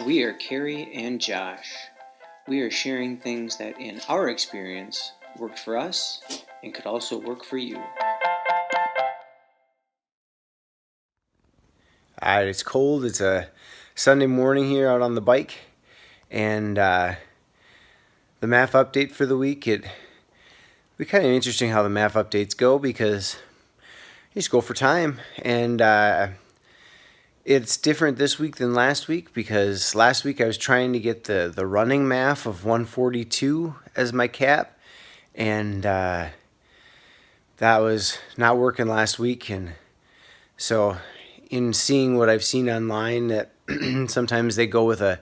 We are Carrie and Josh. We are sharing things that, in our experience, worked for us and could also work for you. Alright, it's cold. It's a Sunday morning here out on the bike, and the MAF update for the week. It'd be kind of interesting how the MAF updates go, because you just go for time, and it's different this week than last week, because last week I was trying to get the running MAF of 142 as my cap, and that was not working last week. And so in seeing what I've seen online, that sometimes they go with a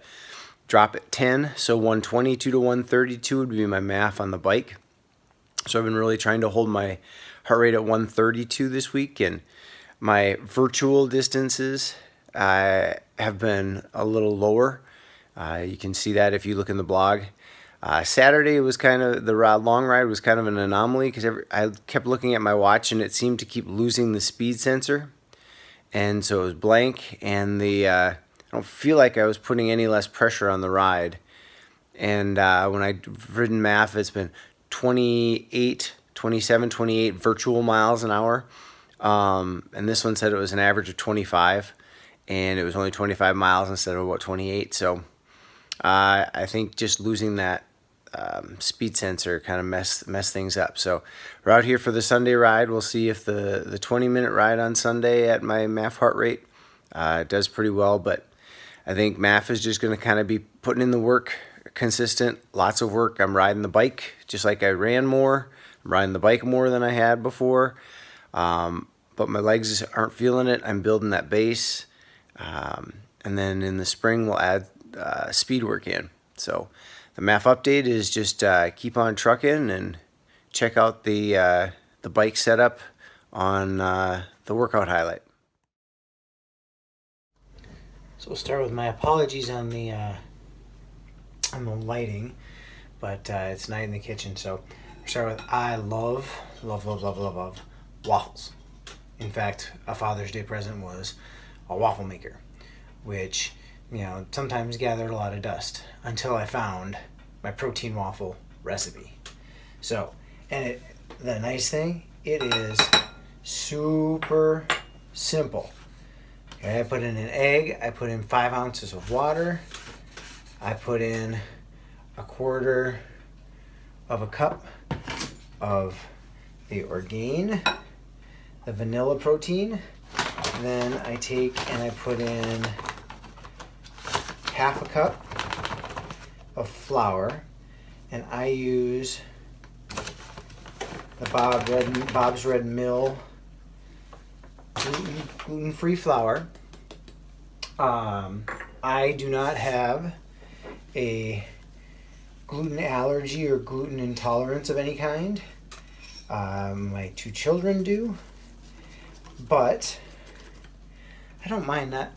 drop at 10, so 122 to 132 would be my MAF on the bike. So I've been really trying to hold my heart rate at 132 this week, and my virtual distances have been a little lower. You can see that if you look in the blog. Saturday was kind of, the long ride was kind of an anomaly, because I kept looking at my watch and it seemed to keep losing the speed sensor. And so it was blank, and I don't feel like I was putting any less pressure on the ride. And when I've ridden MAF, it's been 27, 28 virtual miles an hour. And this one said it was an average of 25, and it was only 25 miles instead of 28. So I think just losing that speed sensor kind of messed things up. So we're out here for the Sunday ride. We'll see if the 20-minute ride on Sunday at my MAF heart rate does pretty well. But I think MAF is just going to kind of be putting in the work, consistent, lots of work. I'm riding the bike just like I ran more. I'm riding the bike more than I had before. But my legs aren't feeling it. I'm building that base. And then in the spring, we'll add speed work in. So the MAF update is just keep on trucking and check out the bike setup on the workout highlight. So we'll start with my apologies on the lighting, but it's night in the kitchen. So we'll start with, I love waffles. In fact, a Father's Day present was a waffle maker, which, you know, sometimes gathered a lot of dust until I found my protein waffle recipe. So, and the nice thing, it is super simple. Okay, I put in an egg, I put in 5 ounces of water, I put in 1/4 of a cup of the Orgain, the vanilla protein. Then I take and I put in 1/2 a cup of flour, and I use the Bob's Red Mill gluten-free flour. I do not have a gluten allergy or gluten intolerance of any kind. My 2 children do, but I don't mind not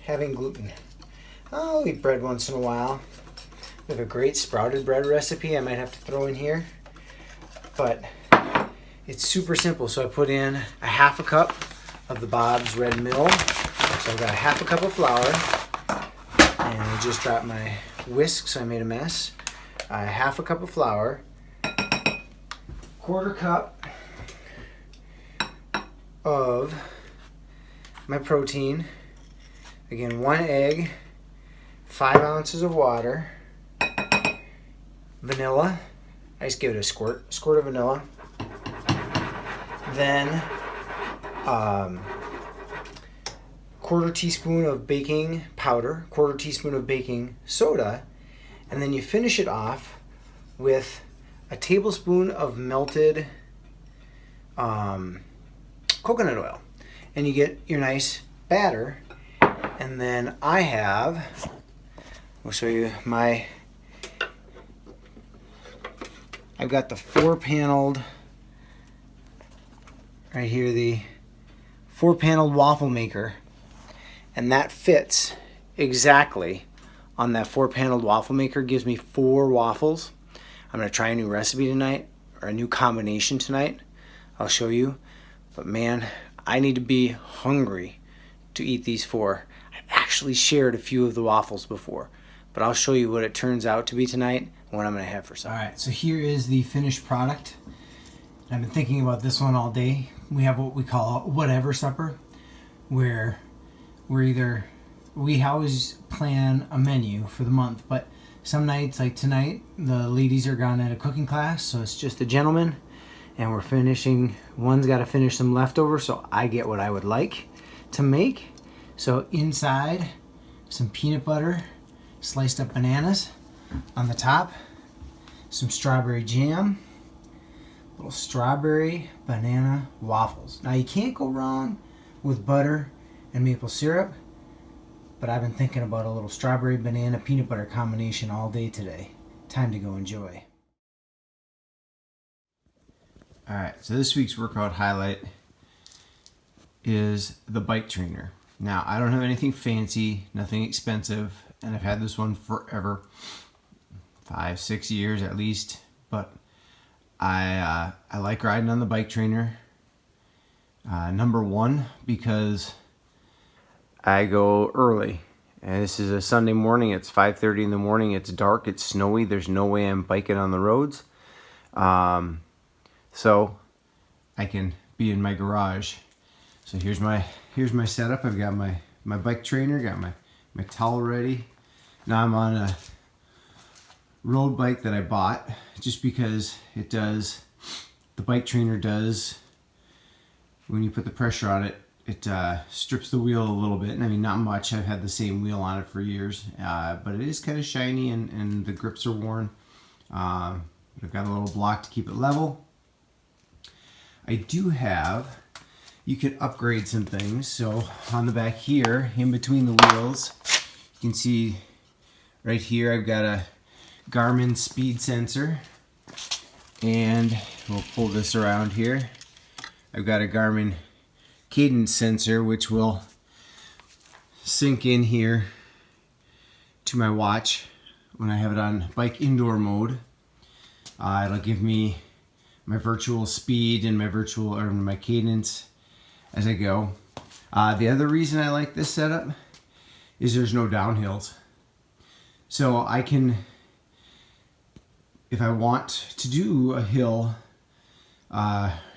having gluten. I'll eat bread once in a while. We have a great sprouted bread recipe I might have to throw in here, but it's super simple. So I put in 1/2 a cup of the Bob's Red Mill. So I've got 1/2 a cup of flour, and I just dropped my whisk, so I made a mess. 1/2 a cup of flour, 1/4 cup of my protein, again 1 egg, 5 ounces of water, vanilla, I just give it a squirt of vanilla, then 1/4 teaspoon of baking powder, 1/4 teaspoon of baking soda, and then you finish it off with a tablespoon of melted coconut oil, and you get your nice batter. And then I'll show you I've got the 4-paneled, right here, the 4-paneled waffle maker, and that fits exactly on that 4-paneled waffle maker. Gives me 4 waffles. I'm going to try a new recipe tonight, or a new combination tonight. I'll show you. But man, I need to be hungry to eat these 4. I've actually shared a few of the waffles before, but I'll show you what it turns out to be tonight and what I'm going to have for supper. All right, so here is the finished product. I've been thinking about this one all day. We have what we call a whatever supper, where we always plan a menu for the month, but some nights, like tonight, the ladies are gone at a cooking class, so it's just the gentlemen, and we're finishing. One's got to finish some leftovers, so I get what I would like to make. So inside, some peanut butter, sliced up bananas on the top, some strawberry jam, little strawberry banana waffles. Now you can't go wrong with butter and maple syrup, but I've been thinking about a little strawberry banana peanut butter combination all day today. Time to go enjoy. All right, so this week's workout highlight is the bike trainer. Now, I don't have anything fancy, nothing expensive, and I've had this one forever, 5-6 years at least, but I like riding on the bike trainer. Number one, because I go early, and this is a Sunday morning. It's 5:30 in the morning. It's dark. It's snowy. There's no way I'm biking on the roads, so I can be in my garage. So here's my setup. I've got my bike trainer. Got my towel ready. Now I'm on a road bike that I bought just because it does. The bike trainer does, when you put the pressure on it, it strips the wheel a little bit. I mean, not much. I've had the same wheel on it for years, but it is kind of shiny and the grips are worn. I've got a little block to keep it level. I do have, you can upgrade some things. So on the back here, in between the wheels, you can see right here I've got a Garmin speed sensor, and we'll pull this around here. I've got a Garmin cadence sensor, which will sync in here to my watch when I have it on bike indoor mode. It'll give me my virtual speed and my cadence as I go. The other reason I like this setup is there's no downhills, so I can, if I want to do a hill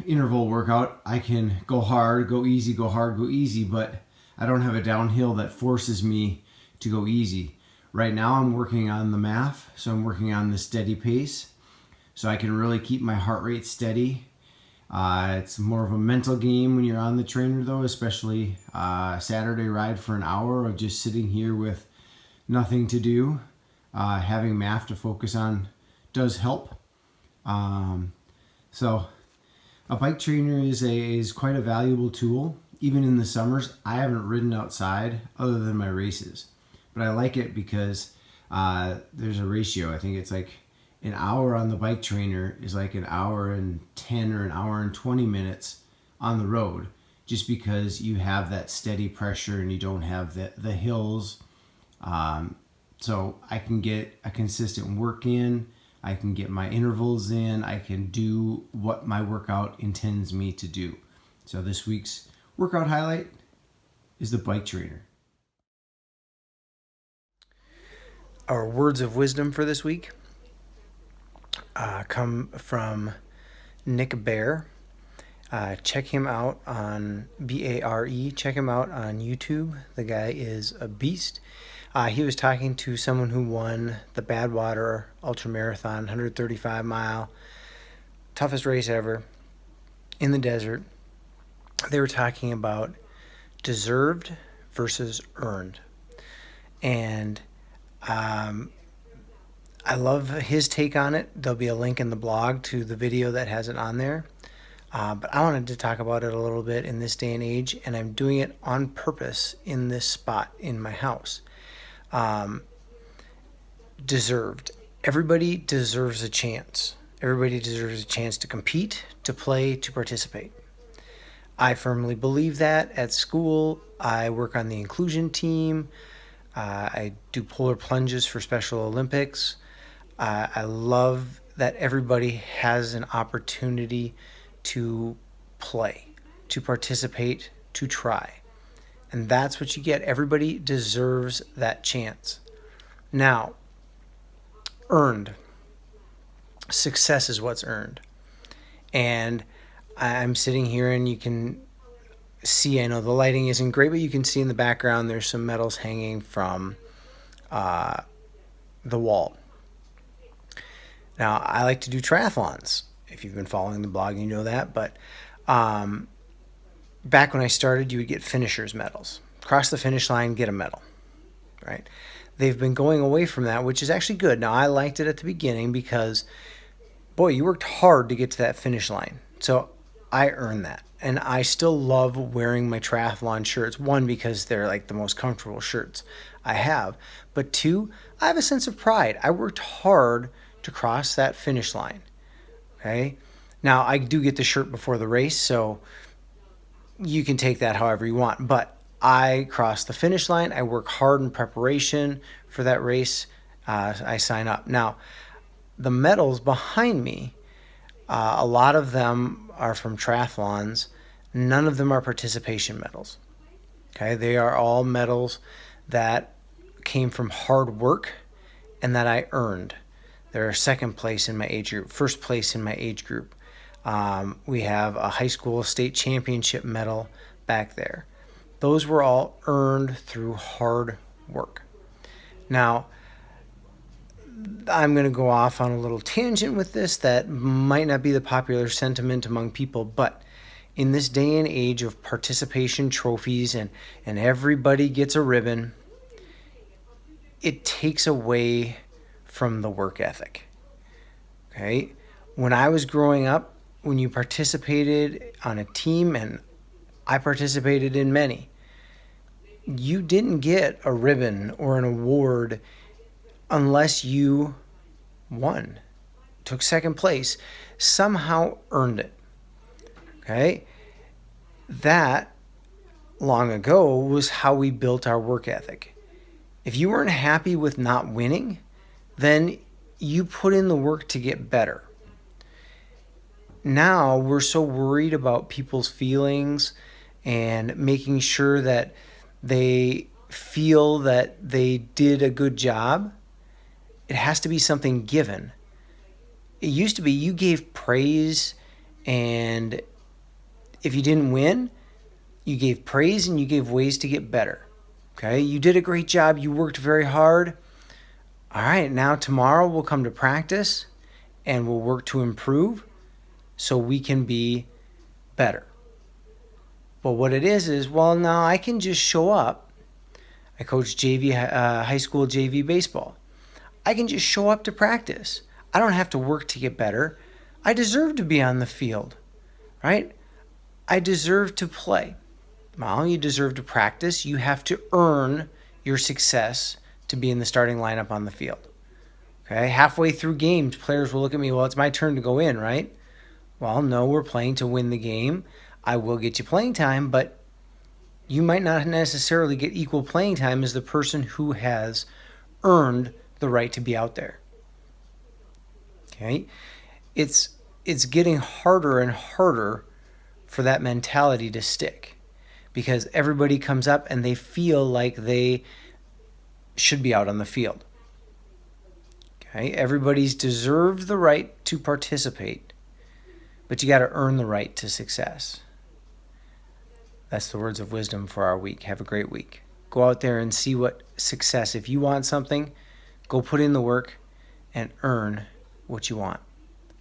interval workout, I can go hard, go easy, go hard, go easy, but I don't have a downhill that forces me to go easy. Right now I'm working on the MAF, so I'm working on the steady pace, so I can really keep my heart rate steady. It's more of a mental game when you're on the trainer though, especially Saturday ride for an hour of just sitting here with nothing to do. Having MAF to focus on does help. So a bike trainer is quite a valuable tool. Even in the summers, I haven't ridden outside other than my races, but I like it because there's a ratio. I think it's like an hour on the bike trainer is like an hour and 10 or an hour and 20 minutes on the road, just because you have that steady pressure and you don't have the hills. So I can get a consistent work in. I can get my intervals in. I can do what my workout intends me to do. So this week's workout highlight is the bike trainer. Our words of wisdom for this week come from Nick Bear. Check him out on BARE. Check him out on YouTube. The guy is a beast. He was talking to someone who won the Badwater Ultra Marathon, 135 mile, toughest race ever in the desert. They were talking about deserved versus earned. And I love his take on it. There'll be a link in the blog to the video that has it on there. But I wanted to talk about it a little bit in this day and age, and I'm doing it on purpose in this spot in my house. Deserved. Everybody deserves a chance. Everybody deserves a chance to compete, to play, to participate. I firmly believe that. At school, I work on the inclusion team. I do polar plunges for Special Olympics. I love that everybody has an opportunity to play, to participate, to try. And that's what you get. Everybody deserves that chance. Now, earned. Success is what's earned. And I'm sitting here and you can see, I know the lighting isn't great, but you can see in the background there's some medals hanging from the wall. Now, I like to do triathlons. If you've been following the blog, you know that. But back when I started, you would get finishers medals. Cross the finish line, get a medal, right? They've been going away from that, which is actually good. Now, I liked it at the beginning because, boy, you worked hard to get to that finish line. So I earned that. And I still love wearing my triathlon shirts. One, because they're like the most comfortable shirts I have. But two, I have a sense of pride. I worked hard to cross that finish line. Okay? Now, I do get the shirt before the race, so you can take that however you want. But I cross the finish line. I work hard in preparation for that race. I sign up. Now, the medals behind me, a lot of them are from triathlons. None of them are participation medals. Okay, they are all medals that came from hard work and that I earned. They're second place in my age group, first place in my age group. We have a high school state championship medal back there. Those were all earned through hard work. Now, I'm going to go off on a little tangent with this that might not be the popular sentiment among people, but in this day and age of participation trophies and everybody gets a ribbon, it takes away from the work ethic. Okay? When I was growing up, when you participated on a team, and I participated in many, you didn't get a ribbon or an award unless you won, took second place, somehow earned it. Okay? That, long ago, was how we built our work ethic. If you weren't happy with not winning, then you put in the work to get better. Now we're so worried about people's feelings and making sure that they feel that they did a good job. It has to be something given. It used to be you gave praise, and if you didn't win, you gave praise and you gave ways to get better. Okay, you did a great job. You worked very hard. All right, now tomorrow we'll come to practice and we'll work to improve so we can be better. But what it is, well, now I can just show up. I coach JV, high school JV baseball. I can just show up to practice. I don't have to work to get better. I deserve to be on the field, right? I deserve to play. Well, you deserve to practice. You have to earn your success to be in the starting lineup on the field. Okay, halfway through games, players will look at me, well, it's my turn to go in, right? Well, no, we're playing to win the game. I will get you playing time, but you might not necessarily get equal playing time as the person who has earned the right to be out there. Okay? It's getting harder and harder for that mentality to stick because everybody comes up and they feel like they should be out on the field. Okay? Everybody's deserved the right to participate, but you got to earn the right to success. That's the words of wisdom for our week. Have a great week. Go out there and see what success. If you want something, go put in the work and earn what you want.